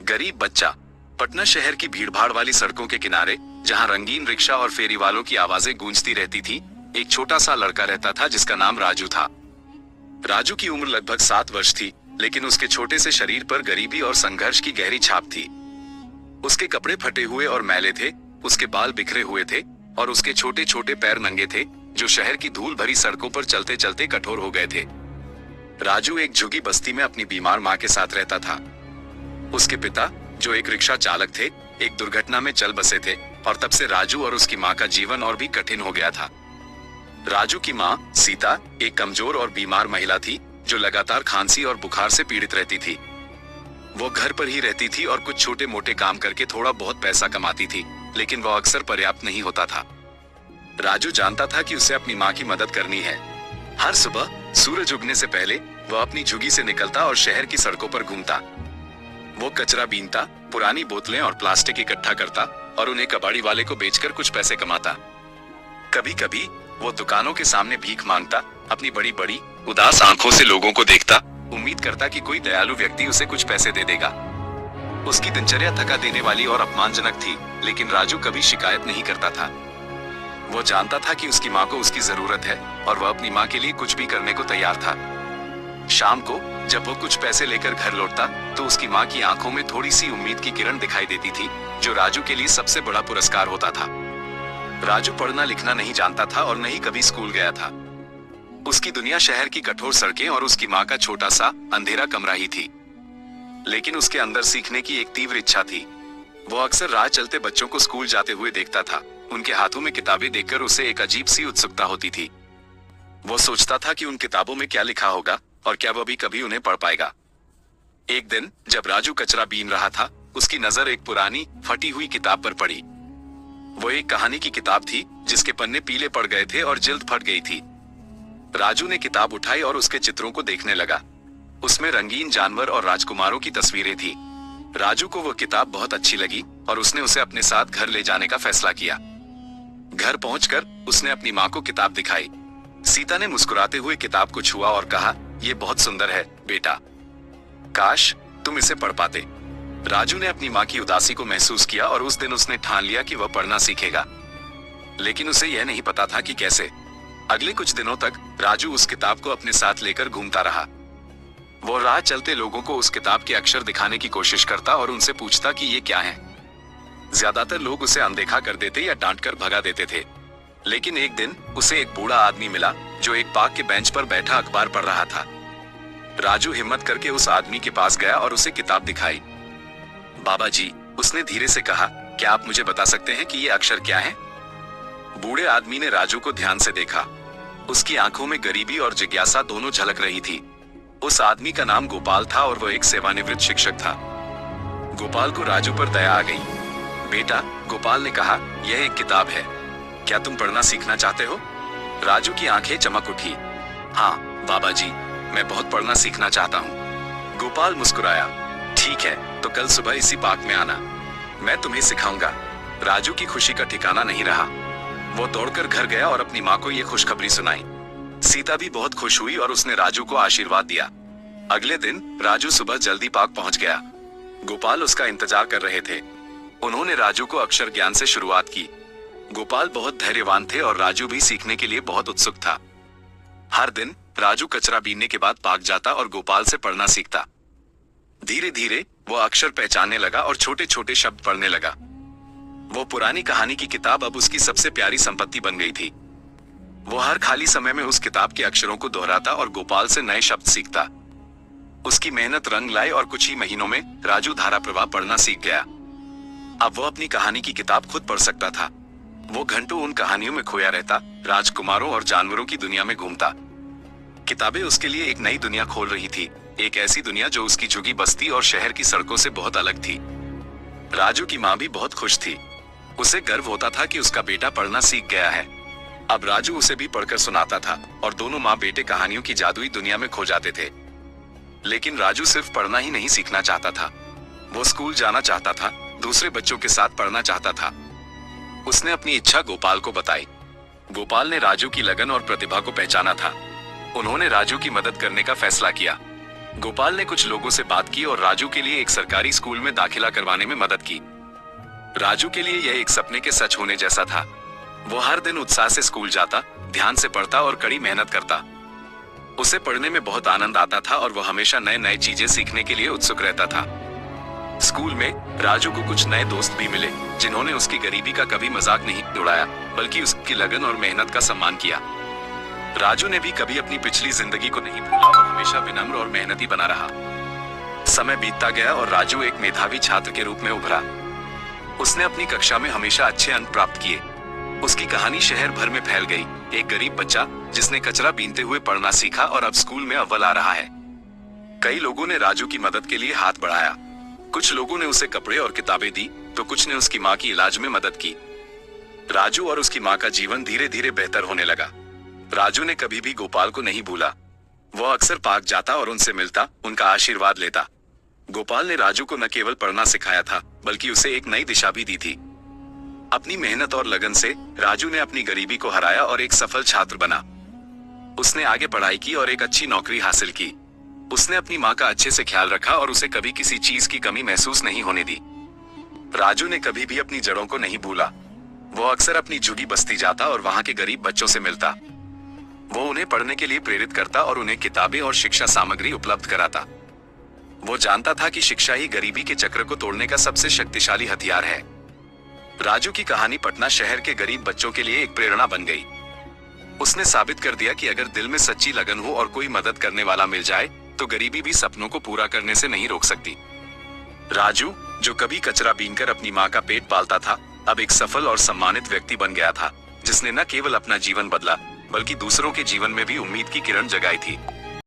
गरीब बच्चा। पटना शहर की भीड़भाड़ वाली सड़कों के किनारे, जहां रंगीन रिक्शा और फेरी वालों की आवाजें गूंजती रहती थी, एक छोटा सा लड़का रहता था जिसका नाम राजू था। राजू की उम्र लगभग 7 वर्ष थी, लेकिन उसके छोटे से शरीर पर गरीबी और संघर्ष की गहरी छाप थी। उसके कपड़े फटे हुए और मैले थे, उसके बाल बिखरे हुए थे और उसके छोटे छोटे पैर नंगे थे, जो शहर की धूल भरी सड़कों पर चलते चलते कठोर हो गए थे। राजू एक झुग्गी बस्ती में अपनी बीमार माँ के साथ रहता था। उसके पिता, जो एक रिक्शा चालक थे, एक दुर्घटना में चल बसे थे और तब से राजू और उसकी माँ का जीवन और भी कठिन हो गया था। राजू की माँ सीता एक कमजोर और बीमार महिला थी, जो लगातार खांसी और बुखार से पीड़ित रहती थी। वो घर पर ही रहती थी और कुछ छोटे मोटे काम करके थोड़ा बहुत पैसा कमाती थी, लेकिन वो अक्सर पर्याप्त नहीं होता था। राजू जानता था कि उसे अपनी माँ की मदद करनी है। हर सुबह सूरज उगने से पहले वह अपनी झुग्गी से निकलता और शहर की सड़कों पर घूमता। वो कचरा बीनता, पुरानी बोतलें और प्लास्टिक इकट्ठा करता और उन्हें कबाड़ी वाले को बेचकर कुछ पैसे कमाता। कभी कभी वो दुकानों के सामने भीख मांगता, अपनी बड़ी बड़ी उदास आंखों से लोगों को देखता, उम्मीद करता कि कोई दयालु व्यक्ति उसे कुछ पैसे दे देगा। उसकी दिनचर्या थका देने वाली और अपमानजनक थी, लेकिन राजू कभी शिकायत नहीं करता था। वो जानता था कि उसकी माँ को उसकी जरूरत है और वह अपनी माँ के लिए कुछ भी करने को तैयार था। शाम को जब वो कुछ पैसे लेकर घर लौटता, तो उसकी माँ की आंखों में थोड़ी सी उम्मीद की किरण दिखाई देती थी, जो राजू के लिए सबसे बड़ा पुरस्कार होता था। राजू पढ़ना लिखना नहीं जानता था और न ही कभी स्कूल गया था। उसकी दुनिया शहर की कठोर सड़कें और उसकी माँ का छोटा सा अंधेरा कमरा ही थी। लेकिन उसके अंदर सीखने की एक तीव्र इच्छा थी। वो अक्सर राह चलते बच्चों को स्कूल जाते हुए देखता था। उनके हाथों में किताबें देखकर उसे एक अजीब सी उत्सुकता होती थी। वो सोचता था कि उन किताबों में क्या लिखा होगा और क्या वो भी कभी उन्हें पढ़ पाएगा। एक दिन जब राजू कचरा बीन रहा था, उसकी नजर एक पुरानी फटी हुई किताब पर पड़ी। वो एक कहानी की किताब थी, जिसके पन्ने पीले पड़ गए थे और जिल्द फट गई थी। राजू ने किताब उठाई और उसके चित्रों को देखने लगा। उसमें रंगीन जानवर और राजकुमारों की तस्वीरें थी। राजू को वो किताब बहुत अच्छी लगी और उसने उसे अपने साथ घर ले जाने का फैसला किया। घर पहुंचकर उसने अपनी माँ को किताब दिखाई। सीता ने मुस्कुराते हुए किताब को छुआ और कहा, ये बहुत सुंदर है बेटा, काश तुम इसे पढ़ पाते। राजू ने अपनी माँ की उदासी को महसूस किया और उस दिन उसने ठान लिया कि वह पढ़ना सीखेगा। लेकिन उसे यह नहीं पता था कि कैसे। अगले कुछ दिनों तक राजू उस किताब को अपने साथ लेकर घूमता रहा। वो राह चलते लोगों को उस किताब के अक्षर दिखाने की कोशिश करता और उनसे पूछता कि ये क्या है। ज्यादातर लोग उसे अनदेखा कर देते या डांटकर भगा देते थे। लेकिन एक दिन उसे एक बूढ़ा आदमी मिला, जो एक पार्क के बेंच पर बैठा अखबार पढ़ रहा था। राजू हिम्मत करके उस आदमी के पास गया और उसे किताब दिखाई। बाबा जी, उसने धीरे से कहा, क्या आप मुझे बता सकते हैं कि ये अक्षर क्या है? बूढ़े आदमी ने राजू को ध्यान से देखा। उसकी आंखों में गरीबी और जिज्ञासा दोनों झलक रही थी। उस आदमी का नाम गोपाल था और वह एक सेवानिवृत्त शिक्षक था। गोपाल को राजू पर दया आ गई। बेटा, गोपाल ने कहा, यह एक किताब है, क्या तुम पढ़ना सीखना चाहते हो? राजू की आंखें चमक उठी। हाँ बाबा जी, मैं बहुत पढ़ना सीखना चाहता हूँ। गोपाल मुस्कुराया। ठीक है, तो कल सुबह इसी पार्क में आना, मैं तुम्हें सिखाऊंगा। राजू की खुशी का ठिकाना नहीं रहा। वो दौड़कर घर गया और अपनी माँ को ये खुशखबरी सुनाई। सीता भी बहुत खुश हुई और उसने राजू को आशीर्वाद दिया। अगले दिन राजू सुबह जल्दी पार्क पहुंच गया। गोपाल उसका इंतजार कर रहे थे। उन्होंने राजू को अक्षर ज्ञान से शुरुआत की। गोपाल बहुत धैर्यवान थे और राजू भी सीखने के लिए बहुत उत्सुक था। हर दिन राजू कचरा बीनने के बाद पार्क जाता और गोपाल से पढ़ना सीखता। धीरे धीरे वो अक्षर पहचानने लगा और छोटे छोटे शब्द पढ़ने लगा। वो पुरानी कहानी की किताब अब उसकी सबसे प्यारी संपत्ति बन गई थी। वो हर खाली समय में उस किताब के अक्षरों को दोहराता और गोपाल से नए शब्द सीखता। उसकी मेहनत रंग लाई और कुछ ही महीनों में राजू धारा प्रवाह पढ़ना सीख गया। अब वो अपनी कहानी की किताब खुद पढ़ सकता था। वो घंटों उन कहानियों में खोया रहता, राजकुमारों और जानवरों की दुनिया में घूमता। किताबें उसके लिए एक नई दुनिया खोल रही थी, एक ऐसी दुनिया जो उसकी झुग्गी बस्ती और शहर की सड़कों से बहुत अलग थी। राजू की माँ भी बहुत खुश थी। उसे गर्व होता था कि उसका बेटा पढ़ना सीख गया है। अब राजू उसे भी पढ़कर सुनाता था और दोनों माँ बेटे कहानियों की जादुई दुनिया में खो जाते थे। लेकिन राजू सिर्फ पढ़ना ही नहीं सीखना चाहता था। वो स्कूल जाना चाहता था, दूसरे बच्चों के साथ पढ़ना चाहता था। उसने अपनी इच्छा गोपाल को बताई। गोपाल ने राजू की लगन और प्रतिभा को पहचाना था। उन्होंने राजू की मदद करने का फैसला किया। गोपाल ने कुछ लोगों से बात की और राजू के लिए एक सरकारी स्कूल में दाखिला करवाने में मदद की। राजू के लिए यह एक सपने के सच होने जैसा था। वो हर दिन उत्साह से स्कूल जाता, ध्यान से पढ़ता और कड़ी मेहनत करता। उसे पढ़ने में बहुत आनंद आता था और वो हमेशा नए नए चीजें सीखने के लिए उत्सुक रहता था। स्कूल में राजू को कुछ नए दोस्त भी मिले, जिन्होंने उसकी गरीबी का कभी मजाक नहीं उड़ाया, बल्कि उसकी लगन और मेहनत का सम्मान किया। राजू ने भी कभी अपनी पिछली जिंदगी को नहीं भूला और हमेशा विनम्र और मेहनती बना रहा। समय बीतता गया और राजू एक मेधावी छात्र के रूप में उभरा। उसने अपनी कक्षा में हमेशा अच्छे अंक प्राप्त किए। उसकी कहानी शहर भर में फैल गई। एक गरीब बच्चा जिसने कचरा बीनते हुए पढ़ना सीखा और अब स्कूल में अव्वल आ रहा है। कई लोगों ने राजू की मदद के लिए हाथ बढ़ाया। कुछ लोगों ने उसे कपड़े और किताबें दी, तो कुछ ने उसकी माँ की इलाज में मदद की। राजू और उसकी माँ का जीवन धीरे धीरे बेहतर होने लगा। राजू ने कभी भी गोपाल को नहीं भूला। वो अक्सर पार्क जाता और उनसे मिलता, उनका आशीर्वाद लेता। गोपाल ने राजू को न केवल पढ़ना सिखाया था, बल्कि उसे एक नई दिशा भी दी थी। अपनी मेहनत और लगन से राजू ने अपनी गरीबी को हराया और एक सफल छात्र बना। उसने आगे पढ़ाई की और एक अच्छी नौकरी हासिल की। उसने अपनी माँ का अच्छे से ख्याल रखा और उसे कभी किसी चीज की कमी महसूस नहीं होने दी। राजू ने कभी भी अपनी जड़ों को नहीं भूला। वो अक्सर अपनी झुग्गी बस्ती जाता और वहां के गरीब बच्चों से मिलता। वो उन्हें पढ़ने के लिए प्रेरित करता और उन्हें किताबें और शिक्षा सामग्री उपलब्ध कराता। वो जानता था कि शिक्षा ही गरीबी के चक्र को तोड़ने का सबसे शक्तिशाली हथियार है। राजू की कहानी पटना शहर के गरीब बच्चों के लिए एक प्रेरणा बन गई। उसने साबित कर दिया कि अगर दिल में सच्ची लगन हो और कोई मदद करने वाला मिल जाए, तो गरीबी भी सपनों को पूरा करने से नहीं रोक सकती। राजू, जो कभी कचरा बीनकर अपनी माँ का पेट पालता था, अब एक सफल और सम्मानित व्यक्ति बन गया था, जिसने न केवल अपना जीवन बदला, बल्कि दूसरों के जीवन में भी उम्मीद की किरण जगाई थी।